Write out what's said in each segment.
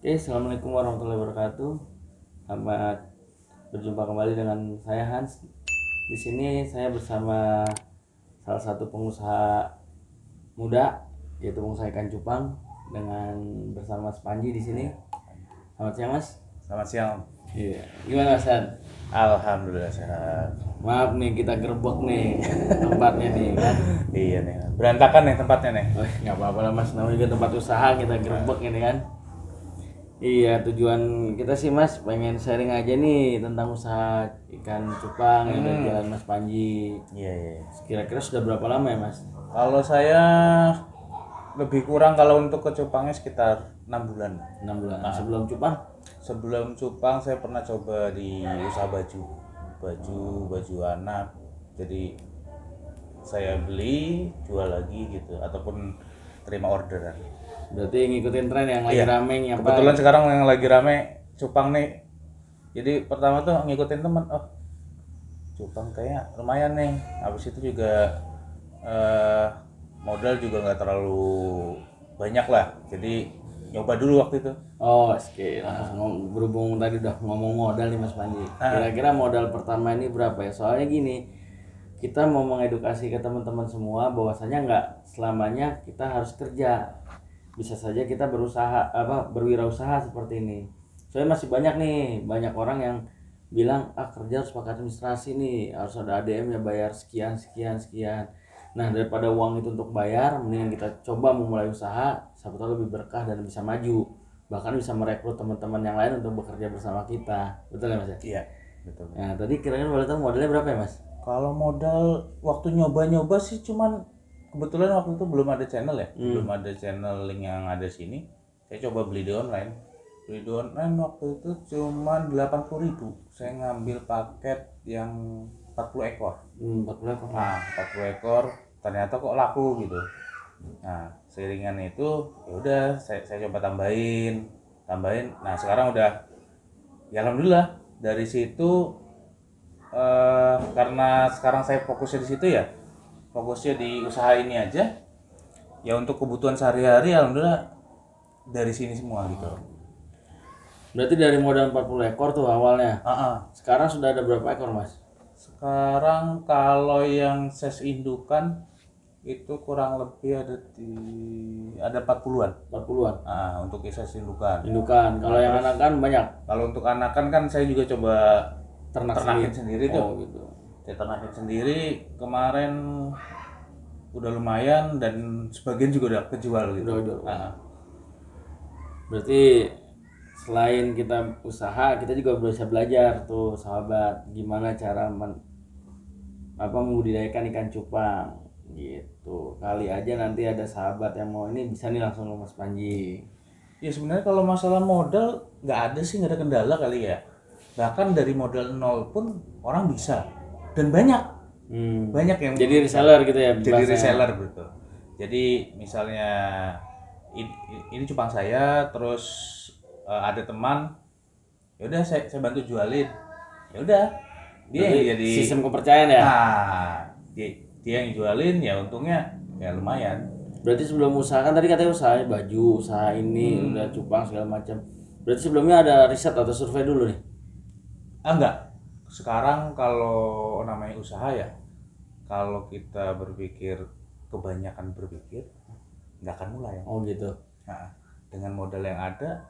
Oke, assalamualaikum warahmatullahi wabarakatuh. Selamat berjumpa kembali dengan saya Hans. Di sini saya bersama salah satu pengusaha muda, yaitu pengusaha ikan cupang, dengan bersama Mas Panji di sini. Selamat siang Mas. Selamat siang. Iya. Gimana Mas Han? Alhamdulillah sehat. Maaf nih kita gerbek nih tempatnya nih kan. Iya nih, berantakan nih tempatnya nih. Oh, nggak apa-apa lah Mas, namanya juga tempat usaha kita gerbek ini kan. Iya, tujuan kita sih Mas pengen sharing aja nih tentang usaha ikan cupang yang udah jalan Mas Panji. Iya. Kira-kira sudah berapa lama ya Mas? Kalau saya lebih kurang kalau untuk ke Cupangnya sekitar 6 bulan. 6 bulan. Sebelum cupang? Sebelum Cupang saya pernah coba di usaha baju anak. Jadi saya beli, jual lagi gitu ataupun terima orderan. Berarti ngikutin tren yang lagi rame yang Kebetulan sekarang yang lagi rame cupang nih. Jadi pertama tuh ngikutin teman, oh cupang kayak lumayan nih. Habis itu juga modal juga nggak terlalu banyak lah. Jadi nyoba dulu waktu itu. Oh, oke. Langsung berhubung tadi udah ngomong modal nih Mas Panji. Kira-kira modal pertama ini berapa ya? Soalnya gini, kita mau mengedukasi ke teman-teman semua bahwasanya nggak selamanya kita harus kerja. Bisa saja kita berwirausaha seperti ini. Soalnya masih banyak orang yang bilang kerja harus pakai administrasi nih, harus ada ADM ya, bayar sekian. Nah, daripada uang itu untuk bayar, mendingan kita coba memulai usaha, siapa tahu lebih berkah dan bisa maju, bahkan bisa merekrut teman-teman yang lain untuk bekerja bersama kita. Betul ya Mas? Iya, betul. Nah, tadi kira-kira boleh tahu modalnya berapa ya Mas? Kalau modal waktu nyoba sih cuman kebetulan waktu itu belum ada channel ya, belum ada channel link yang ada sini. Saya coba beli di online. Beli di online waktu itu cuman 80.000. Saya ngambil paket yang 40 ekor. 40 ekor. Nah, 40 ekor ternyata kok laku gitu. Nah, seiringan itu ya udah saya coba tambahin. Nah, sekarang udah ya alhamdulillah dari situ karena sekarang saya fokusnya di situ ya. Fokusnya di usaha ini aja. Ya untuk kebutuhan sehari-hari alhamdulillah dari sini semua gitu. Berarti dari modal 40 ekor tuh awalnya. Sekarang sudah ada berapa ekor Mas? Sekarang kalau yang ses indukan itu kurang lebih ada 40-an. 40-an. Untuk ses indukan. Kalau yang anakan banyak. Kalau untuk anakan kan saya juga coba ternakin sendiri tuh. Oh gitu. Saya ternakin sendiri kemarin udah lumayan dan sebagian juga udah kejual gitu. Berarti selain kita usaha, kita juga bisa belajar tuh sahabat gimana cara membudidayakan ikan cupang gitu. Kali aja nanti ada sahabat yang mau ini bisa nih langsung ke Mas Panji. Ya sebenarnya kalau masalah modal nggak ada kendala kali ya. Bahkan dari modal nol pun orang bisa dan banyak yang jadi reseller gitu ya. Jadi reseller betul. Jadi misalnya ini cupang saya terus ada teman, ya udah saya bantu jualin, ya udah dia yang jadi sistem kepercayaan ya. Nah dia yang jualin ya untungnya ya lumayan. Berarti sebelum usaha kan tadi katanya usahanya baju, usaha ini udah cupang segala macam. Berarti sebelumnya ada riset atau survei dulu nih? Enggak. Sekarang kalau namanya usaha ya, kalau kita kebanyakan berpikir nggak akan mulai. Oh gitu. Nah, dengan modal yang ada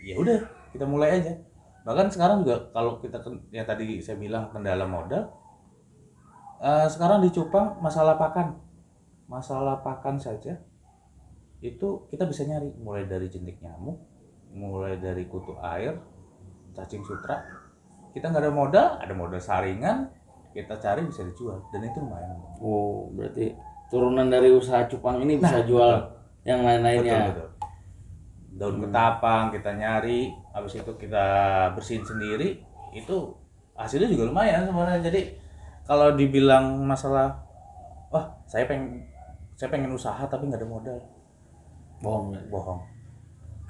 ya udah kita mulai aja. Bahkan sekarang juga kalau kita ya tadi saya bilang kendala modal, sekarang di cupang masalah pakan saja itu kita bisa nyari, mulai dari jentik nyamuk, mulai dari kutu air, cacing sutra. Kita nggak ada modal saringan, kita cari bisa dijual dan itu lumayan. Oh, berarti turunan dari usaha cupang ini bisa jual yang lain-lainnya. Betul. Daun ketapang kita nyari, habis itu kita bersihin sendiri, itu hasilnya juga lumayan sebenarnya. Jadi kalau dibilang masalah, wah saya pengen usaha tapi nggak ada modal, bohong.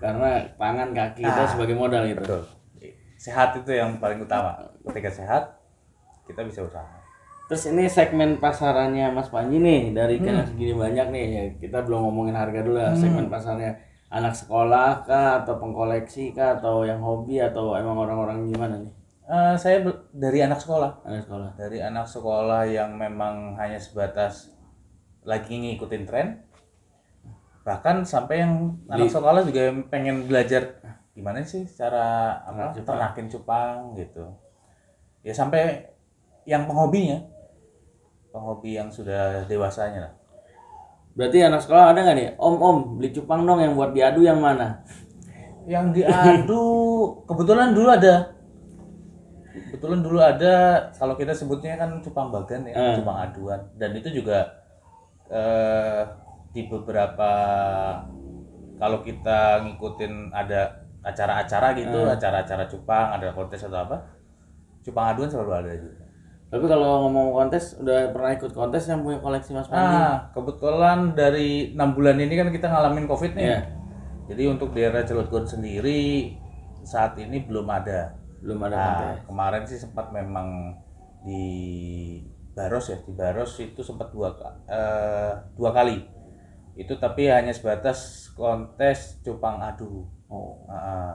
Karena tangan kaki kita sebagai modal gitu. Betul. Sehat itu yang paling utama. Ketika sehat, kita bisa usaha. Terus ini segmen pasarannya Mas Panji nih dari ikan yang segini banyak nih ya, kita belum ngomongin harga dulu ya. Segmen pasarnya anak sekolah kah atau pengkoleksi kah atau yang hobi atau emang orang-orang gimana nih? Saya dari anak sekolah. Anak sekolah. Dari anak sekolah yang memang hanya sebatas lagi ngikutin tren. Bahkan sampai yang anak sekolah juga yang pengen belajar gimana sih cara ternakin cupang gitu. Ya sampai yang penghobi yang sudah dewasanya lah. Berarti anak sekolah ada nggak nih? Om, beli cupang dong yang buat diadu yang mana? Yang diadu kebetulan dulu ada. Kalau kita sebutnya kan cupang bagan ya, cupang aduan. Dan itu juga di beberapa kalau kita ngikutin ada acara-acara gitu, acara-acara cupang, ada kontes atau apa, cupang aduan selalu ada juga. Tapi kalau ngomong kontes, udah pernah ikut kontes yang punya koleksi Mas Pandi? Kebetulan dari 6 bulan ini kan kita ngalamin COVID nih. Jadi untuk daerah Cilegon sendiri saat ini belum ada kontes. Kemarin sih sempat memang di Baros itu sempat dua kali. Itu tapi hanya sebatas kontes cupang adu.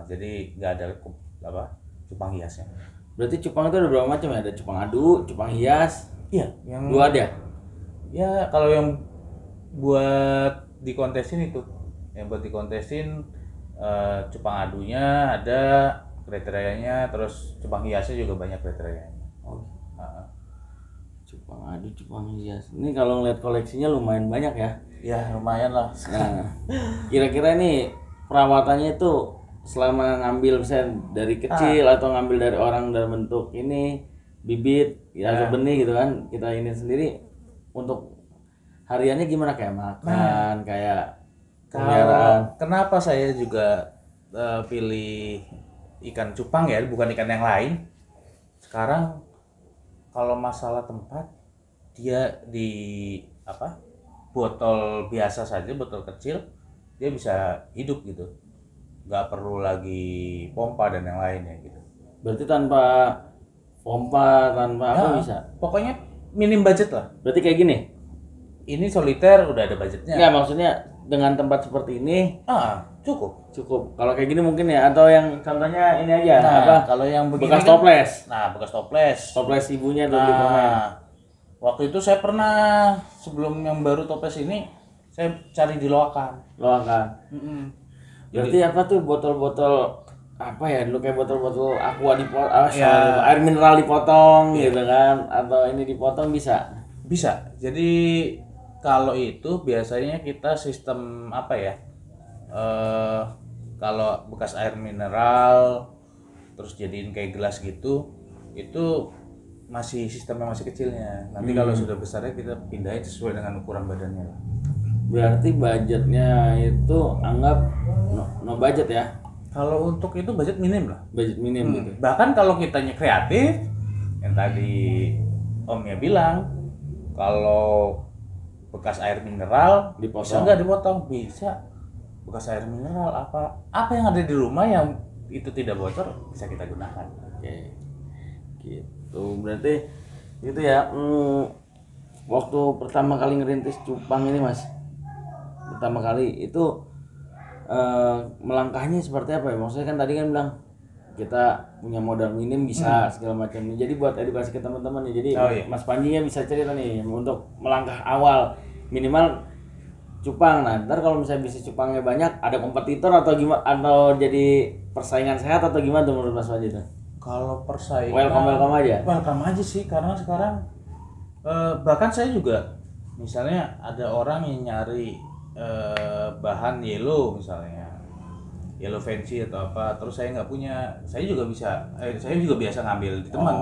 Jadi nggak ada cupang hiasnya. Berarti cupang itu ada berapa macam ya? Ada cupang adu, cupang hias. Iya, yang dua ada. Ya, kalau yang buat dikontesin itu, cupang adunya ada kriterianya, terus cupang hiasnya juga banyak kriterianya. Cupang adu, cupang hias. Ini kalau ngeliat koleksinya lumayan banyak ya? Ya, lumayan lah. Nah, kira-kira ini perawatannya itu selama ngambil misalnya dari kecil atau ngambil dari orang dalam bentuk ini bibit atau benih gitu kan, kita ini sendiri untuk hariannya gimana, kayak makan, kayak pemeliharaan. Kenapa saya juga pilih ikan cupang ya, bukan ikan yang lain? Sekarang kalau masalah tempat, dia di botol biasa saja, botol kecil, dia bisa hidup gitu. Nggak perlu lagi pompa dan yang lainnya gitu. Berarti tanpa pompa, apa bisa? Pokoknya minim budget lah. Berarti kayak gini? Ini soliter udah ada budgetnya. Nggak, maksudnya dengan tempat seperti ini cukup. Kalau kayak gini mungkin ya, atau yang contohnya ini aja, kalau yang begini bekas toples. Bekas toples. Toples ibunya tuh di permen. Waktu itu saya pernah, sebelum yang baru toples ini, saya cari di Loakan. Berarti apa tuh botol-botol apa ya, dulu kayak botol-botol aqua dipotong, air mineral dipotong gitu kan, atau ini dipotong bisa? Bisa. Jadi kalau itu biasanya kita sistem kalau bekas air mineral terus jadiin kayak gelas gitu, itu masih sistemnya masih kecilnya. Nanti kalau sudah besarnya kita pindahin sesuai dengan ukuran badannya. Berarti budgetnya itu anggap no budget ya? Kalau untuk itu budget minim lah. Budget minim gitu. Bahkan kalau kitanya kreatif, yang tadi Om ya bilang, kalau bekas air mineral dipotong. Bisa nggak dipotong? Bisa. Bekas air mineral apa yang ada di rumah yang itu tidak bocor bisa kita gunakan. Oke. Gitu. Berarti itu ya. Waktu pertama kali ngerintis cupang ini Mas, pertama kali itu melangkahnya seperti apa ya? Maksudnya kan tadi kan bilang kita punya modal minim bisa segala macam. Jadi buat edukasi ke teman-teman nih. Jadi Mas Panjinya bisa cerita nih untuk melangkah awal minimal cupang. Nah, ntar kalau misalnya bisnis cupangnya banyak, ada kompetitor atau gimana, atau jadi persaingan sehat atau gimana tuh menurut Mas Panji tuh? Kalau persaingan welcome aja. Welcome aja sih, karena sekarang bahkan saya juga misalnya ada orang yang nyari bahan yellow misalnya, yellow fancy atau apa, terus saya nggak punya, saya juga biasa ngambil di teman.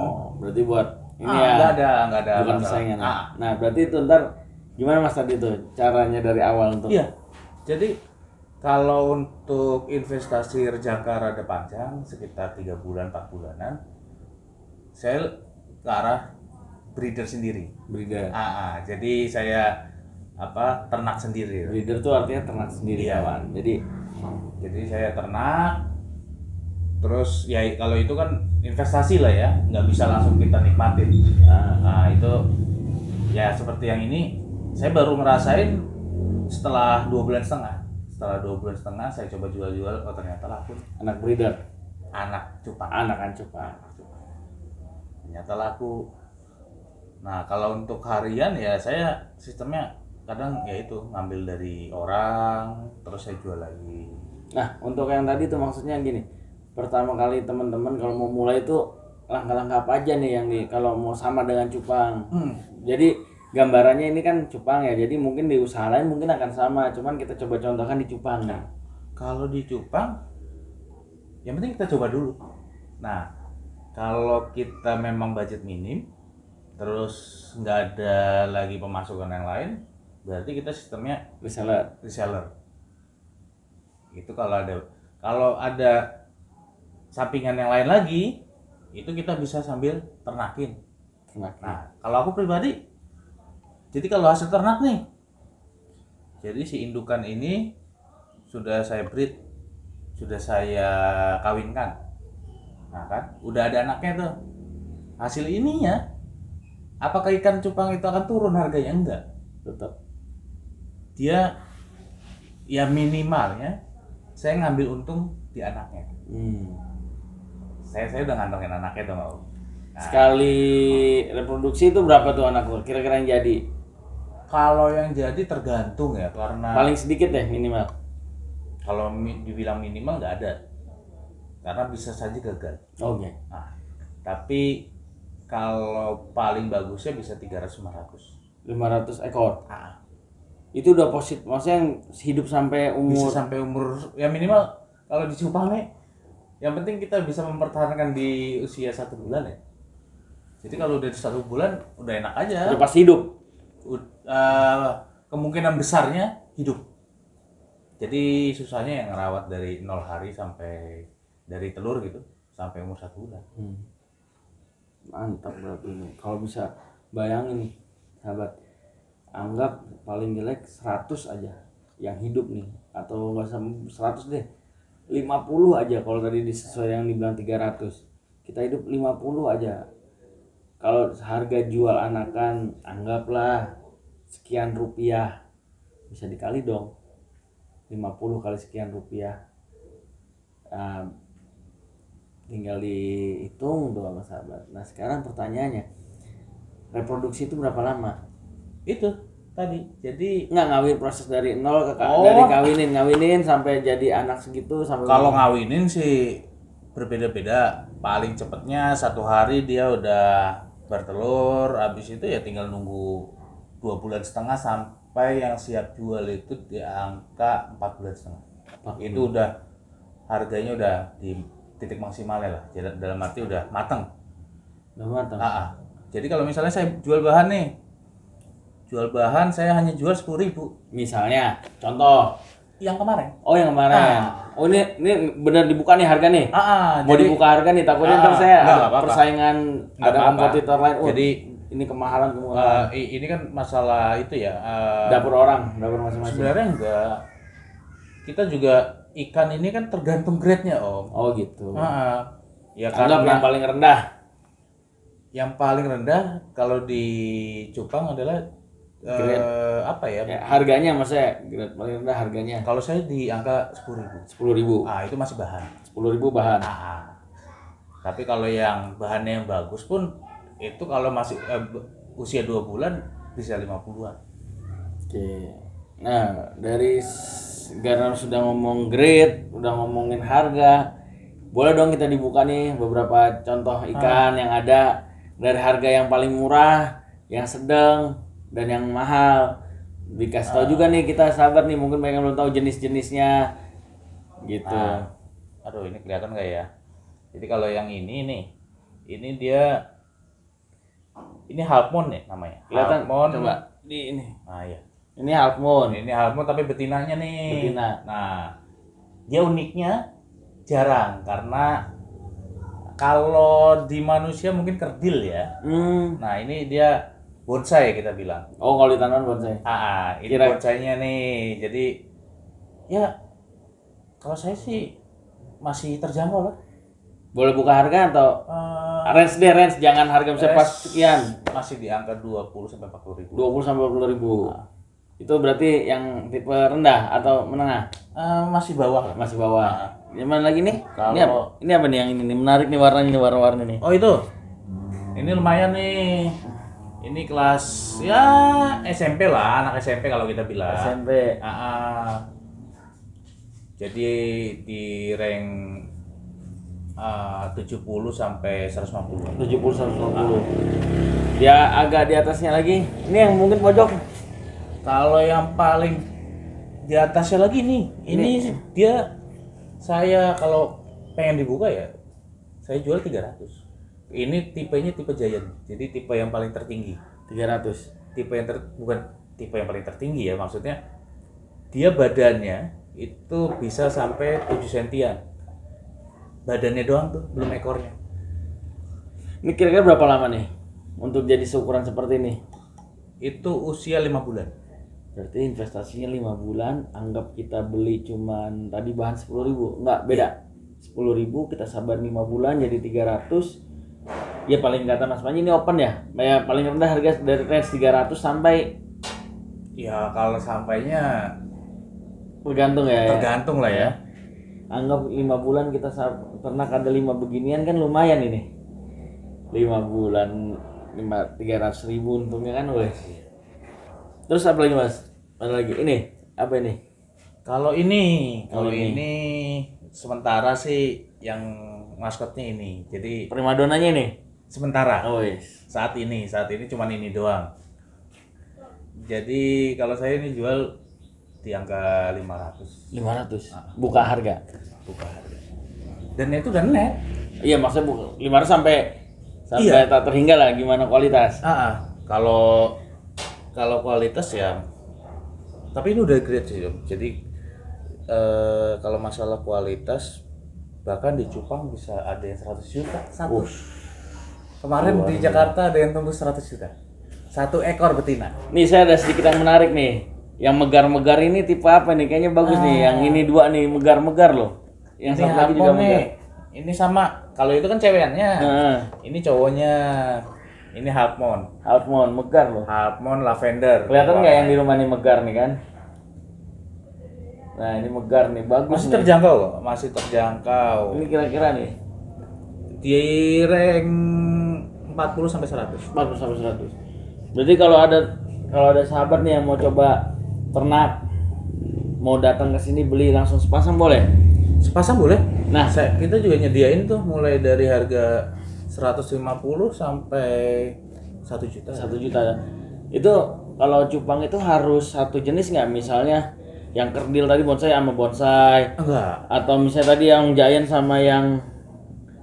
Berarti buat ini nggak ada bukan persaingan. Nah, berarti itu ntar gimana Mas tadi tuh caranya dari awal untuk? Iya, jadi kalau untuk investasi rejaka rada panjang sekitar 3 bulan 4 bulanan, saya ke arah breeder sendiri. Jadi saya ternak sendiri. Breeder tuh artinya ternak sendiri kawan. Jadi saya ternak, terus ya kalau itu kan investasi lah ya, nggak bisa langsung kita nikmatin. Nah itu ya seperti yang ini, saya baru ngerasain setelah 2,5 bulan. Setelah 2,5 bulan saya coba jual-jual, oh ternyata laku. Anak breeder. Anak cupang. Anakan cupang. Ternyata laku. Nah kalau untuk harian ya saya sistemnya kadang ya itu ngambil dari orang terus saya jual lagi. Nah untuk yang tadi tuh maksudnya gini, pertama kali teman-teman kalau mau mulai itu langkah-langkah apa aja nih yang kalau mau sama dengan cupang. Jadi gambarannya ini kan cupang ya, jadi mungkin di usaha lain mungkin akan sama, cuman kita coba contohkan di cupang. Nah kalau di cupang yang penting kita coba dulu. Nah kalau kita memang budget minim terus nggak ada lagi pemasukan yang lain, berarti kita sistemnya reseller. Itu kalau ada sampingan yang lain lagi, itu kita bisa sambil ternakin. Nah kalau aku pribadi, jadi kalau hasil ternak nih, jadi si indukan ini sudah saya breed, sudah saya kawinkan. Nah kan, udah ada anaknya tuh. Hasil ininya, apakah ikan cupang itu akan turun harganya? Enggak. tetap Dia ya minimalnya saya ngambil untung di anaknya. Saya udah ngantongin anaknya tuh. Nah, sekali reproduksi itu berapa tuh anak lo kira-kira yang jadi? kalau yang jadi tergantung ya, karena Paling sedikit deh minimal. kalau dibilang minimal nggak ada, karena bisa saja gagal. Oke. Nah, tapi kalau paling bagusnya bisa 300-500. 500 ekor. Ah, Itu udah positif, maksudnya yang hidup sampai bisa umur. sampai umur ya minimal kalau di cupang nih, yang penting kita bisa mempertahankan di usia 1 bulan ya. Jadi kalau udah di 1 bulan udah enak aja. Udah pasti hidup. Kemungkinan besarnya hidup. Jadi susahnya yang ngerawat dari 0 hari sampai dari telur gitu sampai umur 1 bulan. Mantap berarti ini. Kalau bisa bayangin nih, sahabat, anggap paling jelek 100 aja yang hidup nih, atau nggak usah 100 deh, 50 aja kalau tadi sesuai yang dibilang 300. Kita hidup 50 aja. Kalau harga jual anakan anggaplah sekian rupiah, bisa dikali dong 50 kali sekian rupiah. Tinggal dihitung tuh sama sahabat. Nah sekarang pertanyaannya, reproduksi itu berapa lama? Itu tadi. Jadi Nggak ngawin, proses dari nol dari ngawinin sampai jadi anak segitu sampai kalau ngawinin sih berbeda-beda. Paling cepatnya 1 hari dia udah bertelur, habis itu ya tinggal nunggu 2,5 bulan sampai yang siap jual itu di angka 4,5 bulan. Itu udah harganya udah di titik maksimalnya lah, dalam arti udah matang. udah matang. Jadi kalau misalnya saya jual bahan nih, saya hanya jual 10.000 Misalnya contoh yang kemarin. Oh yang kemarin. Oh ini benar dibuka nih harga nih. Mau Jadi dibuka harga nih, takutnya ntar saya nggak apa-apa. persaingan Nggak ada apa-apa. kompetitor lain. Jadi ini kemahalan ini kan masalah itu ya. dapur masing-masing. Sebenarnya enggak. Kita juga ikan ini kan tergantung grade-nya, Om. Oh gitu. Ya Anggap karena yang paling rendah. yang paling rendah kalau di cupang adalah apa ya? Harganya maksudnya grade paling rendah harganya. Kalau saya di angka 10.000. 10.000. Itu masih bahan. 10.000 bahan. Tapi kalau yang bahannya yang bagus pun itu kalau masih usia 2 bulan bisa 50-an. Oke. Nah, karena sudah ngomong grade, udah ngomongin harga, boleh dong kita dibuka nih beberapa contoh ikan yang ada dari harga yang paling murah, yang sedang, dan yang mahal. Dikasih tahu juga nih kita sahabat nih, mungkin banyak yang belum tahu jenis-jenisnya gitu. Aduh, ini kelihatan nggak ya? Jadi kalau yang ini nih, ini half moon nih namanya. Kelihatan? Half moon. Coba di ini. Iya. Ini half moon. Ini half moon tapi betinanya nih. Betina. Nah, dia uniknya jarang karena kalau di manusia mungkin kerdil ya. Nah, ini dia bonsai kita bilang. Oh, kalau di tanaman bonsai. Ini bonsainya nih. Jadi ya kalau saya sih masih terjangkau lah. Boleh buka harga atau range jangan harga bisa pas sekian. Masih di angka 20 sampai 40.000. 20 sampai 40.000. Itu berarti yang tipe rendah atau menengah? Masih bawah lah. Masih bawah. Yang mana lagi nih? Kalau- Ini apa nih yang ini nih? Menarik nih warnanya nih, warna-warni nih. Oh itu, ini lumayan nih. Ini kelas ya SMP lah, anak SMP kalau kita bilang. SMP. Jadi di rank 70 sampai 150. 70 150. Ya agak di atasnya lagi. Ini yang mungkin pojok. Kalau yang paling di atasnya lagi nih, ini dia saya kalau pengen dibuka ya, saya jual 300. Ini tipenya tipe Giant, jadi tipe yang paling tertinggi. 300. Bukan tipe yang paling tertinggi ya, maksudnya dia badannya itu bisa sampai 7 sentian. Badannya doang tuh, belum ekornya. Ini kira-kira berapa lama nih untuk jadi seukuran seperti ini? Itu usia 5 bulan. Berarti investasinya 5 bulan, anggap kita beli cuman tadi bahan 10.000. Enggak, beda. 10.000 kita sabar 5 bulan jadi 300. Ya paling kata Mas Panji ini open ya. Ya paling rendah harga dari range 300 sampai Ya kalau sampainya tergantung ya. tergantung lah ya. Anggap 5 bulan kita ternak ada 5 beginian kan lumayan ini. 5 bulan 300.000 untungnya kan wes. Terus apa lagi Mas? Ada lagi ini apa ini? Kalau ini sementara sih yang maskotnya ini. Jadi Primadonanya ini. sementara. Oh yes. Saat ini cuman ini doang. Jadi kalau saya ini jual di angka 500. 500. Buka harga. Buka harga. Dan itu udah net. Iya maksudnya 500 sampai Iya. tak terhingga lah gimana kualitas. Kalau kualitas ya, tapi ini udah grade sih Om. Jadi kalau masalah kualitas bahkan di Cupang bisa ada yang 100 juta satu. Kemarin di Jakarta ada yang tembus 100 juta. 1 ekor betina. Nih saya ada sedikit yang menarik nih. Yang megar-megar ini tipe apa nih? Kayaknya bagus nih. Yang ini 2 nih megar-megar loh. Yang Ini satu lagi juga Harmon megar. nih. Ini sama. Kalau itu kan cewekannya. Ini cowoknya. Ini Harmon. Halfmoon megar loh. Harmon lavender. Kelihatan nggak yang di rumah nih megar nih kan? Nah ini megar nih bagus Masih nih. terjangkau kok, masih terjangkau. Ini kira-kira nih Di rank 40 sampai 100. 40 sampai 100. Berarti kalau ada sahabat nih yang mau coba ternak, mau datang ke sini beli langsung sepasang boleh? Sepasang boleh. Nah, Kita juga nyediain tuh mulai dari harga 150 sampai 1 juta. 1 juta. Itu kalau cupang itu harus satu jenis nggak? Misalnya yang kerdil tadi bonsai sama bonsai, Enggak. atau misalnya tadi yang giant sama yang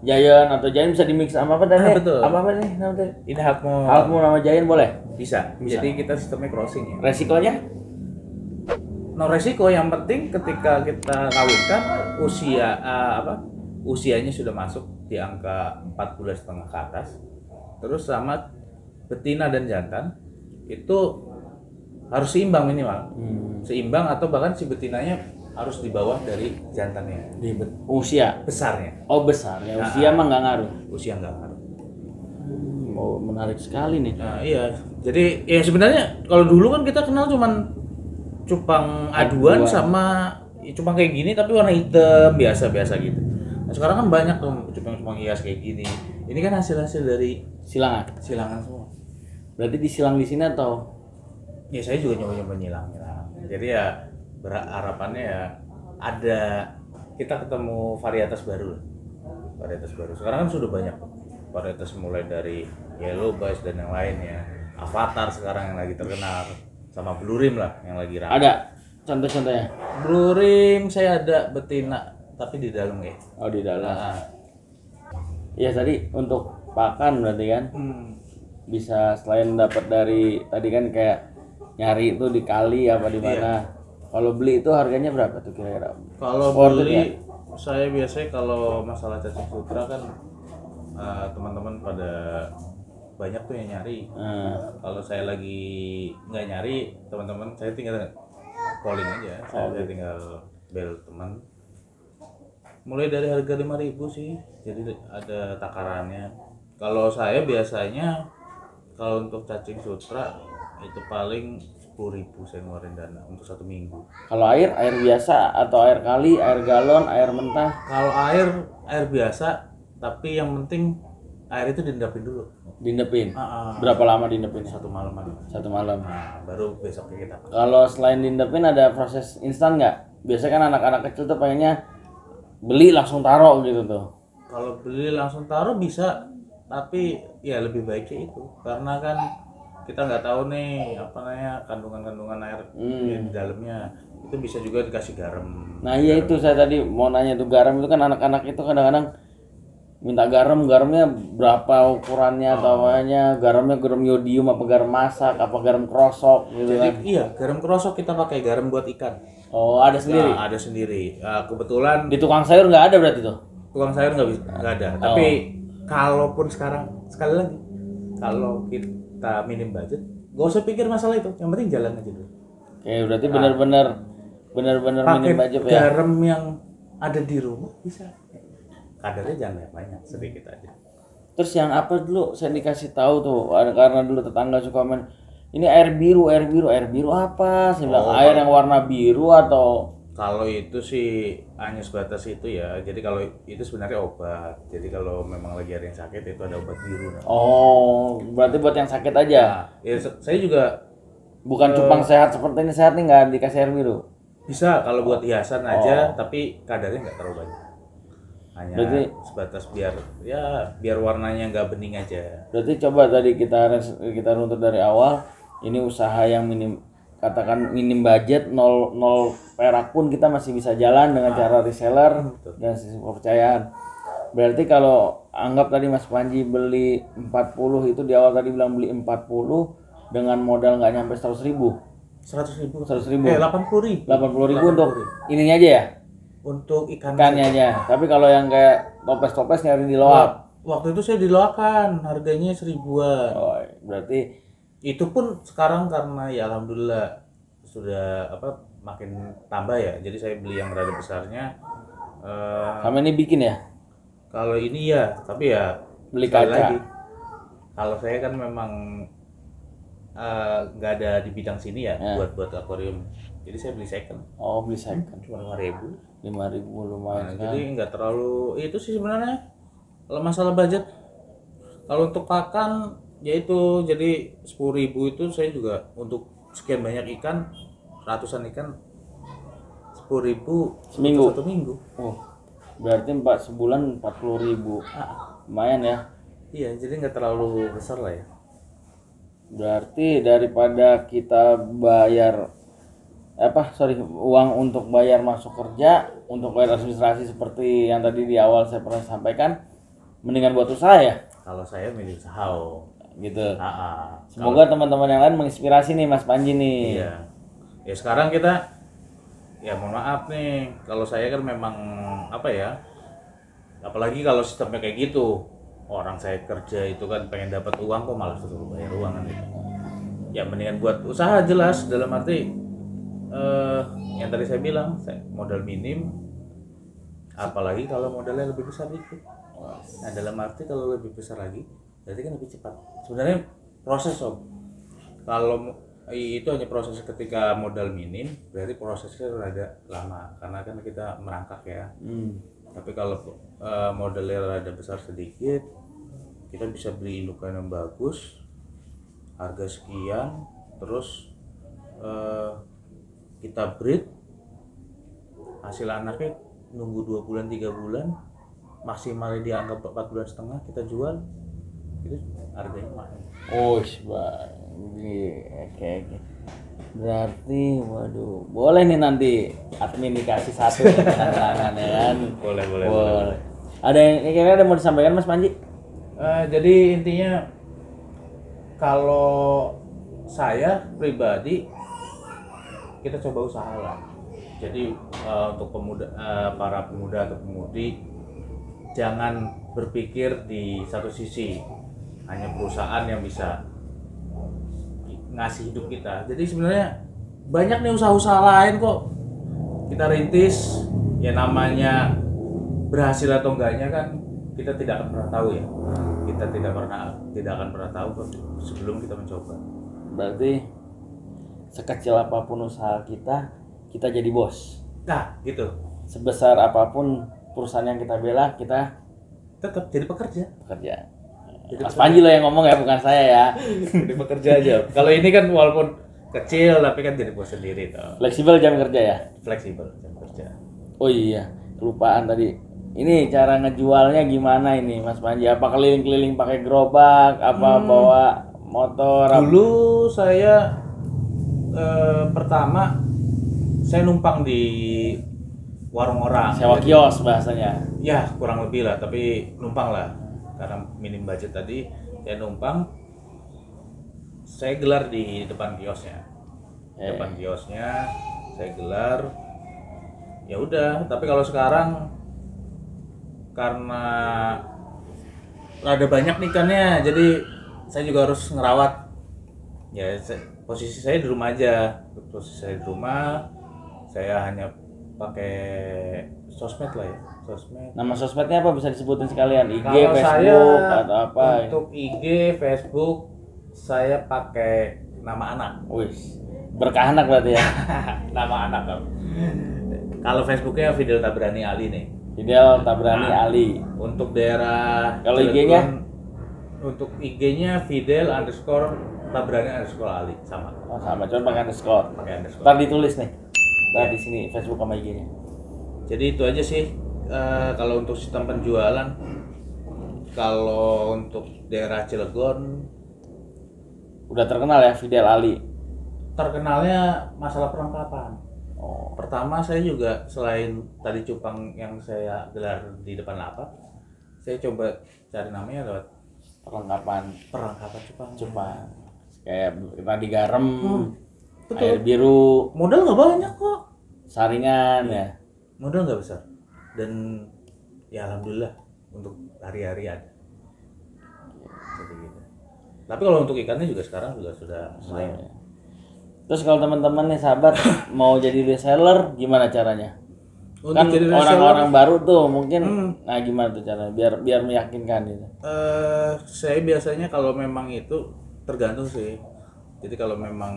giant, atau giant bisa dimix sama apa tadi? Betul. Apa nih namanya? Ini Harmon. Halfmoon sama giant boleh? Bisa. Jadi kita sistemnya crossing ya. Resikonya? No resiko, yang penting ketika kita kawinkan usianya sudah masuk di angka 4 bulan setengah ke atas. Terus sama betina dan jantan itu harus seimbang minimal. Seimbang atau bahkan si betinanya harus di bawah dari jantannya. Di usia. Besarnya. Oh besar ya, usia mah nggak ngaruh. Usia enggak ngaruh. Oh menarik sekali nih. Nah, iya. Jadi ya sebenarnya kalau dulu kan kita kenal cuman cupang aduan sama cupang kayak gini tapi warna hitam biasa-biasa gitu. Nah, sekarang kan banyak tuh cupang hias kayak gini. Ini kan hasil-hasil dari Silangan. silangan semua. Berarti disilang di sini atau? Ya saya juga nyoba-nyoba nyilang-nyilang. Jadi ya harapannya ya ada kita ketemu varietas baru lah. Varietas baru. Sekarang kan sudah banyak varietas mulai dari Yellow Bass dan yang lainnya. Avatar sekarang yang lagi terkenal, sama Blue Rim lah yang lagi ramai. Ada contoh-contohnya? Blue Rim saya ada betina tapi di dalam ya. Oh di dalam. Iya tadi untuk pakan berarti kan bisa selain dapat dari tadi kan kayak nyari itu di kali apa di mana. Kalau beli itu harganya berapa tuh kira-kira? Kalau Order beli saya biasanya kalau masalah cacing sutra kan teman-teman pada banyak tuh yang nyari. Kalau saya lagi nggak nyari, teman-teman saya tinggal calling aja. Saya tinggal bel teman. Mulai dari harga 5.000 sih. Jadi ada takarannya. Kalau saya biasanya kalau untuk cacing sutra itu paling 10.000 saya ngeluarin dana untuk 1 minggu. Kalau air biasa atau air kali, air galon, air mentah? Kalau air biasa, tapi yang penting air itu diendapin dulu. Diindepin? Berapa lama diindepin? 1 malam aja. 1 malam. Nah, baru besoknya kita. Kalau selain diindepin ada proses instan nggak? Biasanya kan anak-anak kecil tuh pengennya beli langsung taruh gitu tuh. Kalau beli langsung taruh bisa, tapi ya lebih baiknya itu, karena kan kita nggak tahu nih apa namanya kandungan air yang di dalamnya. Itu bisa juga dikasih garam. Nah iya itu saya tadi mau nanya tuh, garam itu kan anak-anak itu kadang-kadang minta garamnya berapa ukurannya atau apanya, garamnya garam yodium apa garam masak apa garam krosok gitu kan. Iya, garam krosok kita pakai garam buat ikan. Oh ada sendiri? Nah, ada sendiri. Kebetulan di tukang sayur nggak ada berarti tuh? Tukang sayur nggak ada. Tapi kalaupun sekarang, sekali lagi, kalau kita minim budget, gak usah pikir masalah itu, yang penting jalan aja dulu. Oke, berarti benar-benar minim budget ya. Garam yang ada di rumah bisa. Kadarnya jangan banyak, sedikit aja. Terus yang apa dulu saya dikasih tahu tuh, karena dulu tetangga suka main, ini air biru apa? Saya bilang air yang warna biru atau? Kalau itu sih hanya sebatas itu ya. Jadi kalau itu sebenarnya obat. Jadi kalau memang lagi ada yang sakit itu ada obat biru. Oh, berarti buat yang sakit aja? Nah, ya saya juga bukan cupang sehat seperti ini, sehat nih nggak dikasih air biru? Bisa kalau buat hiasan aja, tapi kadarnya nggak terlalu banyak. Hanya berarti, sebatas biar warnanya nggak bening aja. Berarti coba tadi kita runtut dari awal, ini usaha yang katakan minim budget, nol perak pun kita masih bisa jalan dengan cara reseller dan sistem kepercayaan. Berarti kalau anggap tadi Mas Panji beli 40 itu di awal tadi bilang beli 40 dengan modal nggak nyampe 100.000. 100.000. 80.000 untuk ininya aja ya? Untuk ikannya aja. Tapi kalau yang kayak toples nyari di loak. Waktu itu saya diloakan, harganya 1.000-an. Oh, berarti itu pun sekarang karena ya alhamdulillah sudah makin tambah ya. Jadi saya beli yang rada besarnya. Sama ini bikin ya? Kalau ini ya, tapi ya beli kaca lagi. Kalau saya kan memang nggak ada di bidang sini ya, buat akuarium. Jadi saya beli second. Oh, beli second. Cuma 5.000. 5.000 lumayan. Jadi nggak terlalu itu sih sebenarnya. Kalau masalah budget, kalau untuk pakan yaitu jadi 10.000 itu saya juga untuk sekian banyak ikan, ratusan ikan, 10.000 seminggu. 1 minggu. Oh, berarti sebulan 40.000. Lumayan ya. Iya, jadi nggak terlalu besar lah ya. Berarti daripada kita bayar uang untuk bayar masuk kerja, untuk bayar administrasi seperti yang tadi di awal saya pernah sampaikan, mendingan buat usaha ya. Kalau saya milih usaha gitu. Semoga teman-teman yang lain menginspirasi nih Mas Panji nih. Iya. Ya sekarang kita ya mohon maaf nih, kalau saya kan memang apalagi kalau sistemnya kayak gitu, orang saya kerja itu kan pengen dapat uang kok malah suruh bayar uang kan gitu. Ya mendingan buat usaha jelas, dalam arti yang tadi saya bilang, modal minim, apalagi kalau modalnya lebih besar dikit. Nah dalam arti kalau lebih besar lagi, berarti kan lebih cepat. Sebenarnya proses kalau itu hanya proses ketika modal minim, berarti prosesnya rada lama karena kan kita merangkak ya. Tapi kalau modalnya rada besar sedikit, kita bisa beli indukan yang bagus, harga sekian, terus kita breed, hasil anaknya nunggu 2 bulan 3 bulan, maksimalnya dianggap 4,5 bulan kita jual, itu harganya mahal. Oh, oke. Berarti waduh, boleh nih nanti admin dikasih satu tantangan ya kan? Boleh. Ada yang kira-kira mau disampaikan Mas Panji? Jadi intinya kalau saya pribadi, kita coba usaha lah. Jadi untuk para pemuda atau pemudi, jangan berpikir di satu sisi hanya perusahaan yang bisa ngasih hidup kita. Jadi sebenarnya banyak nih usaha-usaha lain kok kita rintis, ya namanya berhasil atau enggaknya kan kita tidak akan pernah tahu ya. Kita tidak akan pernah tahu sebelum kita mencoba. Berarti sekecil apapun usaha kita jadi bos. Nah, gitu. Sebesar apapun perusahaan yang kita bela, kita Tetap jadi pekerja. Mas Panji lo yang ngomong ya, bukan saya ya. Jadi pekerja aja. Kalau ini kan walaupun kecil tapi kan jadi bos sendiri toh. Fleksibel jam kerja ya. Fleksibel jam kerja. Oh iya, kelupaan tadi. Ini cara ngejualnya gimana ini Mas Panji? Apa keliling-keliling pakai gerobak? Apa bawa motor? Dulu saya pertama saya numpang di warung orang. Sewa kios bahasanya. Ya kurang lebih lah, tapi numpang lah karena minim budget tadi. Saya numpang, saya gelar di depan kiosnya. Depan kiosnya saya gelar. Ya udah, tapi kalau sekarang karena ada banyak nih ikannya, jadi saya juga harus ngerawat. Ya posisi saya di rumah aja. Posisi saya di rumah, saya hanya pakai sosmed lah ya. Nama sosmednya apa, bisa disebutin sekalian? IG, Kalau Facebook saya, atau apa? untuk IG, Facebook saya pakai nama anak. Wih, berkah anak berarti ya. Nama anak kan. Kalau Facebooknya Fidel Tabrani Ali nih. Fidel Tabrani Ali. Untuk daerah Kalau Cilegon, IG-nya? Untuk IG-nya Fidel _ Tabrani _ Ali sama. Oh sama, cuma pakai underscore. Pakai underscore. Ntar ditulis nih. Ntar di sini Facebook sama IG-nya. Jadi itu aja sih. Kalau untuk sistem penjualan, kalau untuk daerah Cilegon Udah terkenal ya Fidel Ali. terkenalnya masalah perlengkapan. Oh, Pertama saya juga selain tadi cupang yang saya gelar di depan lapak, saya coba cari namanya lewat perlengkapan perlengkapan cupang. cupang. Kayak tadi garam, Betul. air biru, Modal nggak banyak kok. saringan ya. Modal nggak besar. Dan ya alhamdulillah untuk hari-hari ada. Jadi gitu. Tapi kalau untuk ikannya juga sekarang juga sudah lumayan. Terus kalau teman-teman nih sahabat mau jadi reseller gimana caranya? Untuk Kan jadi reseller, orang-orang baru tuh mungkin, nah gimana tuh caranya biar meyakinkan gitu. saya biasanya kalau memang itu tergantung sih. Jadi kalau memang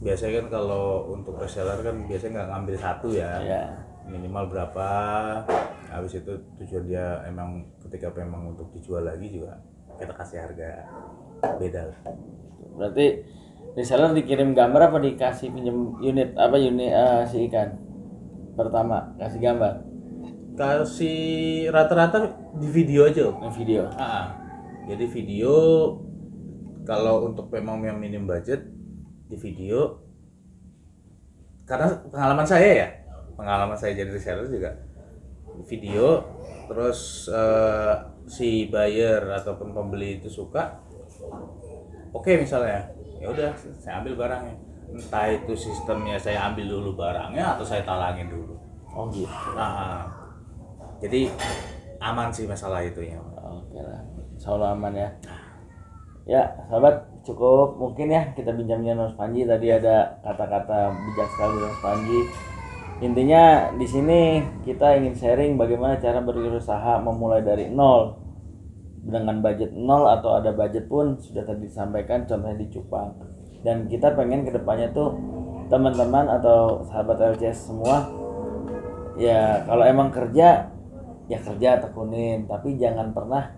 biasanya kan kalau untuk reseller kan biasanya nggak ngambil satu ya. Ya. Minimal berapa, habis itu tujuan dia emang ketika memang untuk dijual lagi juga kita kasih harga beda lah. Berarti reseller dikirim gambar apa dikasih pinjam unit apa si ikan? Pertama kasih gambar. Kasih rata-rata di video aja. Video. Jadi video kalau untuk memang yang minim budget di video, karena pengalaman saya jadi reseller juga video, terus si buyer ataupun pembeli itu suka, oke misalnya, ya udah saya ambil barangnya. Entah itu sistemnya saya ambil dulu barangnya atau saya talangin dulu. Oh gitu. Jadi aman sih masalah itu ya. Oke lah, selalu aman ya. Ya sahabat, cukup mungkin ya kita bincangnya Mas Panji. Tadi ada kata-kata bijak sekali Mas Panji. Intinya di sini kita ingin sharing bagaimana cara berwirausaha memulai dari nol dengan budget nol atau ada budget pun sudah tadi disampaikan contohnya di cupang. Dan kita pengen kedepannya tuh teman-teman atau sahabat LCS semua ya kalau emang kerja ya kerja tekunin, tapi jangan pernah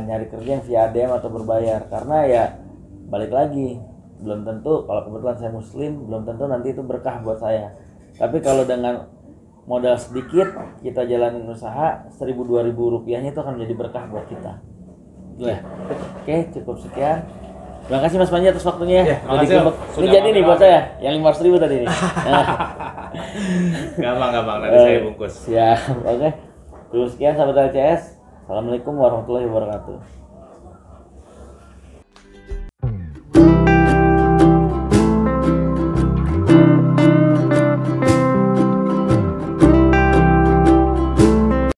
nyari kerja yang via ADM atau berbayar, karena ya balik lagi belum tentu, kalau kebetulan saya muslim belum tentu nanti itu berkah buat saya. Tapi kalau dengan modal sedikit kita jalanin usaha 1.000-2.000 rupiahnya itu akan menjadi berkah buat kita. Ya. Oke, cukup sekian. Terima kasih Mas Panji atas waktunya ya. Ini jadi nih buat saya yang 500.000 tadi nih. Gampang nanti saya bungkus. Siap. Oke. Terus sekian sahabat LCS. Assalamualaikum warahmatullahi wabarakatuh.